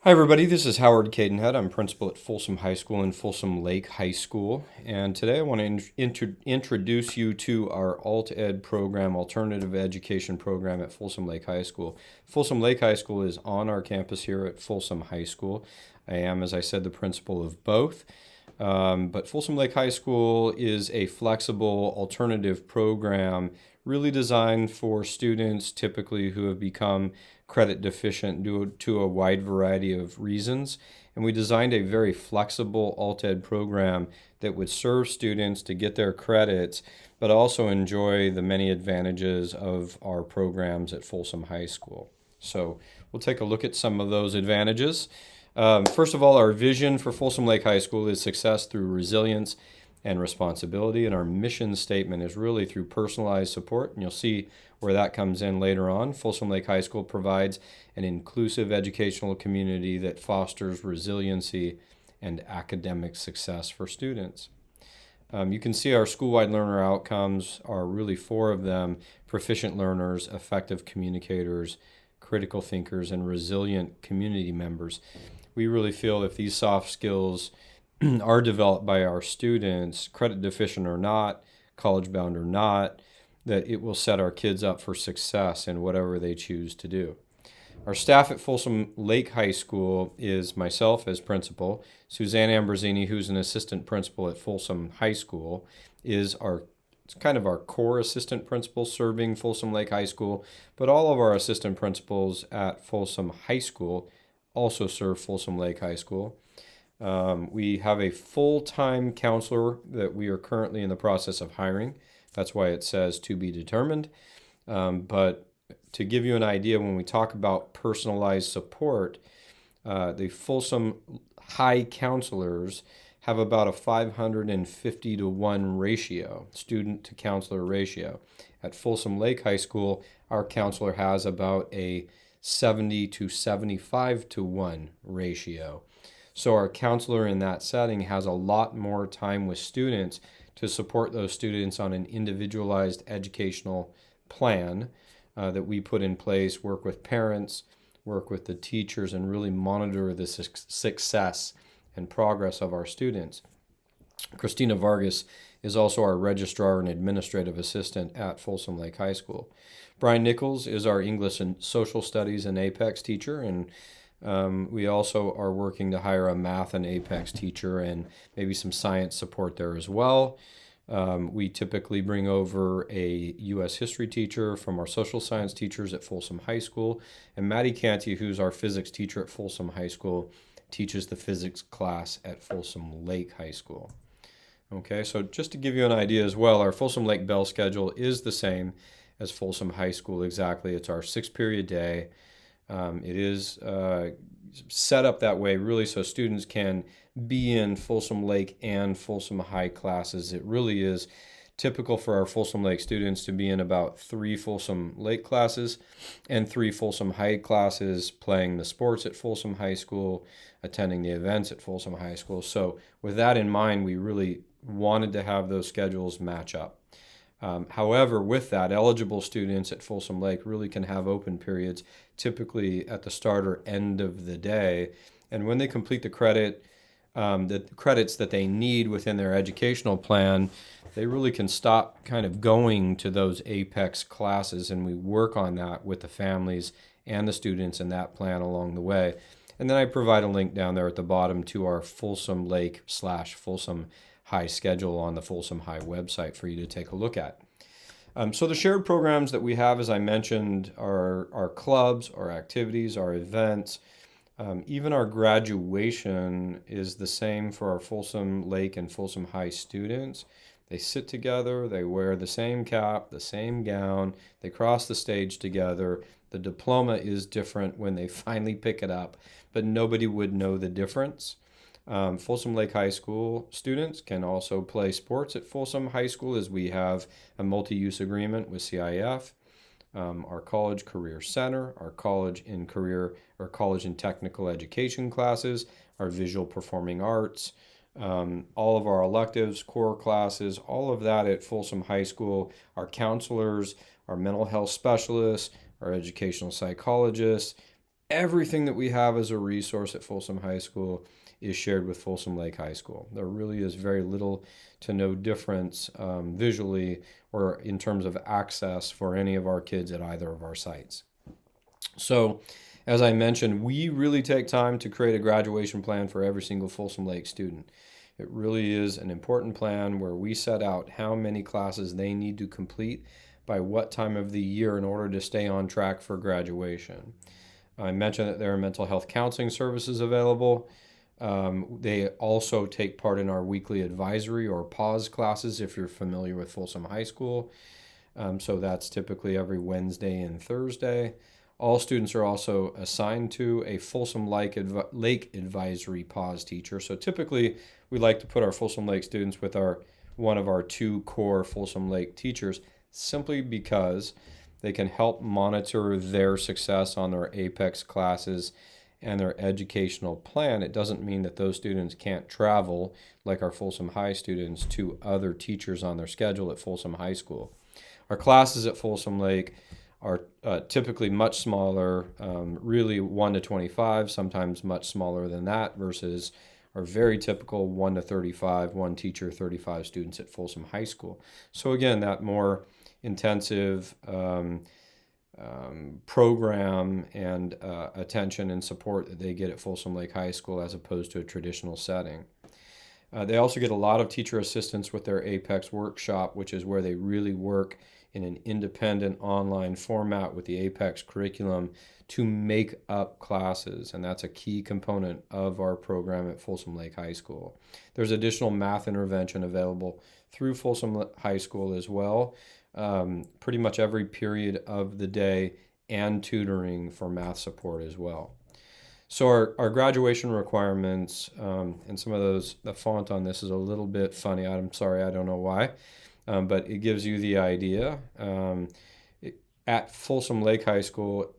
Hi, everybody. This is Howard Cadenhead. I'm principal at Folsom High School and Folsom Lake High School. And today I want to introduce you to our Alt Ed program, alternative education program at Folsom Lake High School. Folsom Lake High School is on our campus here at Folsom High School. I am, as I said, the principal of both. But Folsom Lake High School is a flexible alternative program really designed for students typically who have become credit deficient due to a wide variety of reasons. And we designed a very flexible alt ed program that would serve students to get their credits, but also enjoy the many advantages of our programs at Folsom High School. So we'll take a look at some of those advantages. First of all, our vision for Folsom Lake High School is success through resilience and responsibility, and our mission statement is really through personalized support, and you'll see where that comes in later on. Folsom Lake High School provides an inclusive educational community that fosters resiliency and academic success for students. You can see our school-wide learner outcomes are really four of them: proficient learners, effective communicators, critical thinkers, and resilient community members. We really feel if these soft skills are developed by our students, credit deficient or not, college bound or not, that it will set our kids up for success in whatever they choose to do. Our staff at Folsom Lake High School is myself as principal, Suzanne Ambrosini, who's an assistant principal at Folsom High School, is it's kind of our core assistant principal serving Folsom Lake High School, but all of our assistant principals at Folsom High School also serve Folsom Lake High School. We have a full-time counselor that we are currently in the process of hiring. That's why it says to be determined. But to give you an idea, when we talk about personalized support, the Folsom High counselors have about a 550 to 1 ratio, student to counselor ratio. At Folsom Lake High School, our counselor has about a 70 to 75 to 1 ratio. So our counselor in that setting has a lot more time with students to support those students on an individualized educational plan that we put in place, work with parents, work with the teachers, and really monitor the success and progress of our students. Christina Vargas is also our registrar and administrative assistant at Folsom Lake High School. Brian Nichols is our English and Social Studies and Apex teacher, and we also are working to hire a math and Apex teacher and maybe some science support there as well. We typically bring over a U.S. history teacher from our social science teachers at Folsom High School, and Maddie Canty, who's our physics teacher at Folsom High School, teaches the physics class at Folsom Lake High School. Okay, so just to give you an idea as well, our Folsom Lake Bell schedule is the same as Folsom High School exactly. It's our 6-period day. It is set up that way really so students can be in Folsom Lake and Folsom High classes. It really is typical for our Folsom Lake students to be in about 3 Folsom Lake classes and 3 Folsom High classes, playing the sports at Folsom High School, attending the events at Folsom High School. So with that in mind, we really wanted to have those schedules match up. However, with that, eligible students at Folsom Lake really can have open periods, typically at the start or end of the day. And when they complete the credits that they need within their educational plan, they really can stop kind of going to those Apex classes, and we work on that with the families and the students in that plan along the way. And then I provide a link down there at the bottom to our Folsom Lake/Folsom High schedule on the Folsom High website for you to take a look at. So the shared programs that we have, as I mentioned, are our clubs, our activities, our events. Even our graduation is the same for our Folsom Lake and Folsom High students. They sit together, they wear the same cap, the same gown, they cross the stage together. The diploma is different when they finally pick it up, but nobody would know the difference. Folsom Lake High School students can also play sports at Folsom High School, as we have a multi-use agreement with CIF. Our College Career Center, our College and Technical Education classes, our Visual Performing Arts, all of our electives, core classes, all of that at Folsom High School. Our counselors, our mental health specialists, our educational psychologists, everything that we have as a resource at Folsom High School is shared with Folsom Lake High School. There really is very little to no difference visually or in terms of access for any of our kids at either of our sites. So, as I mentioned, we really take time to create a graduation plan for every single Folsom Lake student. It really is an important plan where we set out how many classes they need to complete by what time of the year in order to stay on track for graduation. I mentioned that there are mental health counseling services available. They also take part in our weekly advisory or pause classes if you're familiar with Folsom High School. So that's typically every Wednesday and Thursday. All students are also assigned to a Folsom Lake Advisory Pause teacher. So typically we like to put our Folsom Lake students with one of our two core Folsom Lake teachers simply because they can help monitor their success on their APEX classes and their educational plan. It doesn't mean that those students can't travel like our Folsom High students to other teachers on their schedule at Folsom High School. Our classes at Folsom Lake are typically much smaller, really 1 to 25, sometimes much smaller than that, versus our very typical 1 to 35, one teacher, 35 students at Folsom High School. So again, that more intensive program and attention and support that they get at Folsom Lake High School as opposed to a traditional setting. They also get a lot of teacher assistance with their APEX workshop, which is where they really work in an independent online format with the APEX curriculum to make up classes, and that's a key component of our program at Folsom Lake High School. There's additional math intervention available through Folsom High School as well, pretty much every period of the day, and tutoring for math support as well. So our graduation requirements, and some of those, the font on this is a little bit funny. I'm sorry, I don't know why, but it gives you the idea. At Folsom Lake High School,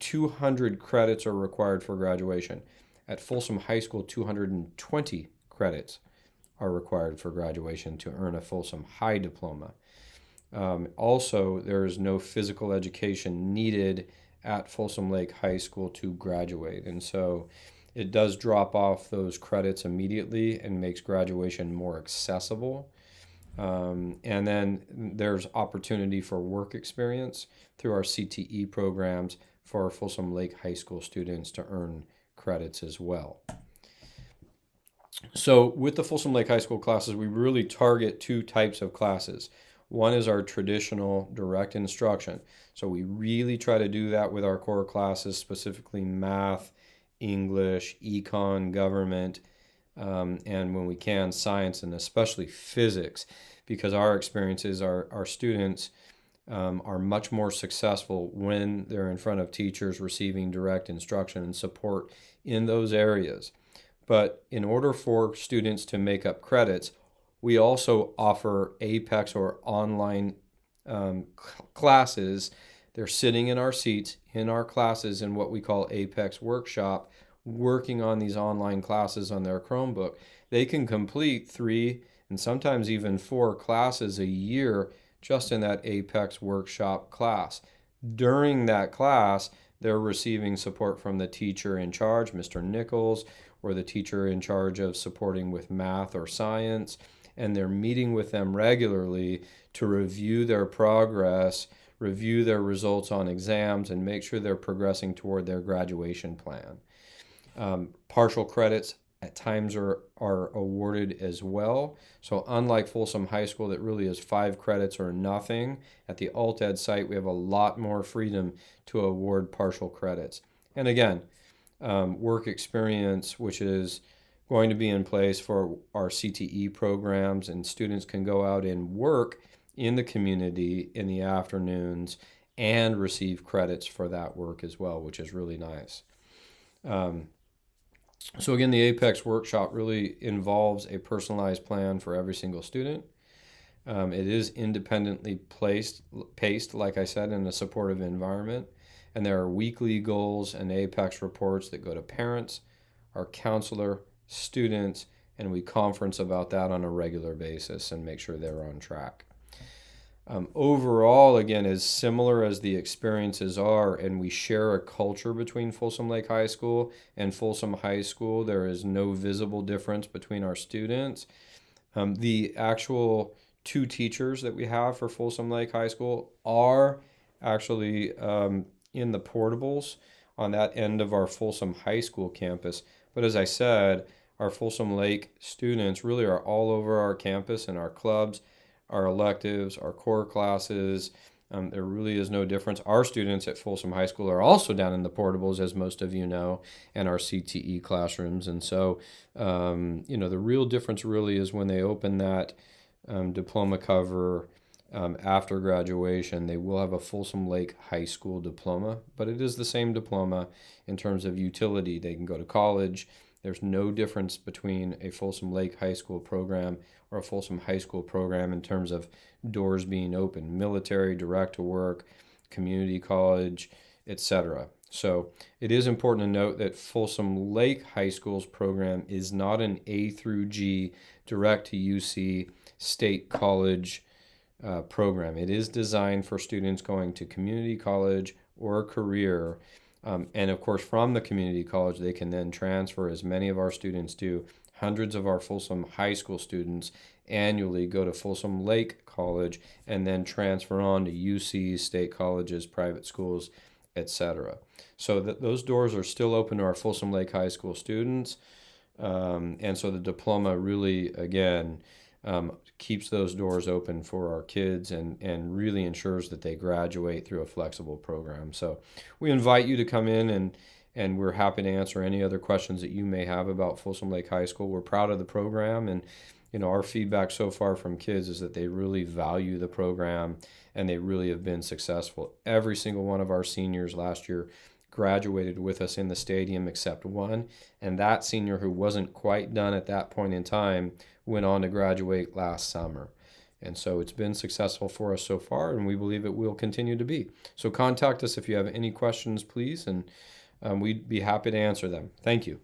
200 credits are required for graduation. At Folsom High School, 220 credits are required for graduation to earn a Folsom High Diploma. Also, there is no physical education needed at Folsom Lake High School to graduate. And so it does drop off those credits immediately and makes graduation more accessible. And then there's opportunity for work experience through our CTE programs for our Folsom Lake High School students to earn credits as well. So with the Folsom Lake High School classes, we really target two types of classes. One is our traditional direct instruction. So we really try to do that with our core classes, specifically math, English, econ, government, and when we can, science, and especially physics, because our experiences, our students are much more successful when they're in front of teachers receiving direct instruction and support in those areas. But in order for students to make up credits, we also offer APEX or online classes. They're sitting in our seats in our classes in what we call APEX workshop, working on these online classes on their Chromebook. They can complete 3 and sometimes even 4 classes a year just in that APEX workshop class. During that class, they're receiving support from the teacher in charge, Mr. Nichols, or the teacher in charge of supporting with math or science, and they're meeting with them regularly to review their progress, review their results on exams, and make sure they're progressing toward their graduation plan. Partial credits at times are awarded as well. So unlike Folsom High School that really is 5 credits or nothing, at the Alt Ed site we have a lot more freedom to award partial credits. And again, work experience, which is going to be in place for our CTE programs, and students can go out and work in the community in the afternoons and receive credits for that work as well, which is really nice. So again, the APEX workshop really involves a personalized plan for every single student. It is independently paced, like I said, in a supportive environment. And there are weekly goals and APEX reports that go to parents, our counselor, students, and we conference about that on a regular basis and make sure they're on track. Overall, again, as similar as the experiences are, and we share a culture between Folsom Lake High School and Folsom High School, there is no visible difference between our students. The actual two teachers that we have for Folsom Lake High School are actually in the portables on that end of our Folsom High School campus. But as I said, our Folsom Lake students really are all over our campus in our clubs, our electives, our core classes. There really is no difference. Our students at Folsom High School are also down in the portables, as most of you know, and our CTE classrooms. And so, the real difference really is when they open that diploma cover after graduation, they will have a Folsom Lake High School diploma, but it is the same diploma in terms of utility. They can go to college. There's no difference between a Folsom Lake High School program or a Folsom High School program in terms of doors being open, military, direct to work, community college, etc. So it is important to note that Folsom Lake High School's program is not an A through G direct to UC state college program. It is designed for students going to community college or a career. And of course, from the community college, they can then transfer, as many of our students do. Hundreds of our Folsom High School students annually go to Folsom Lake College and then transfer on to UCs, state colleges, private schools, etc. So those doors are still open to our Folsom Lake High School students. And so the diploma really, again, keeps those doors open for our kids and really ensures that they graduate through a flexible program. So we invite you to come in, and we're happy to answer any other questions that you may have about Folsom Lake High School. We're proud of the program, and our feedback so far from kids is that they really value the program and they really have been successful. Every single one of our seniors last year graduated with us in the stadium except one, and that senior who wasn't quite done at that point in time went on to graduate last summer. And so it's been successful for us so far, and we believe it will continue to be. So contact us if you have any questions, please, and we'd be happy to answer them. Thank you.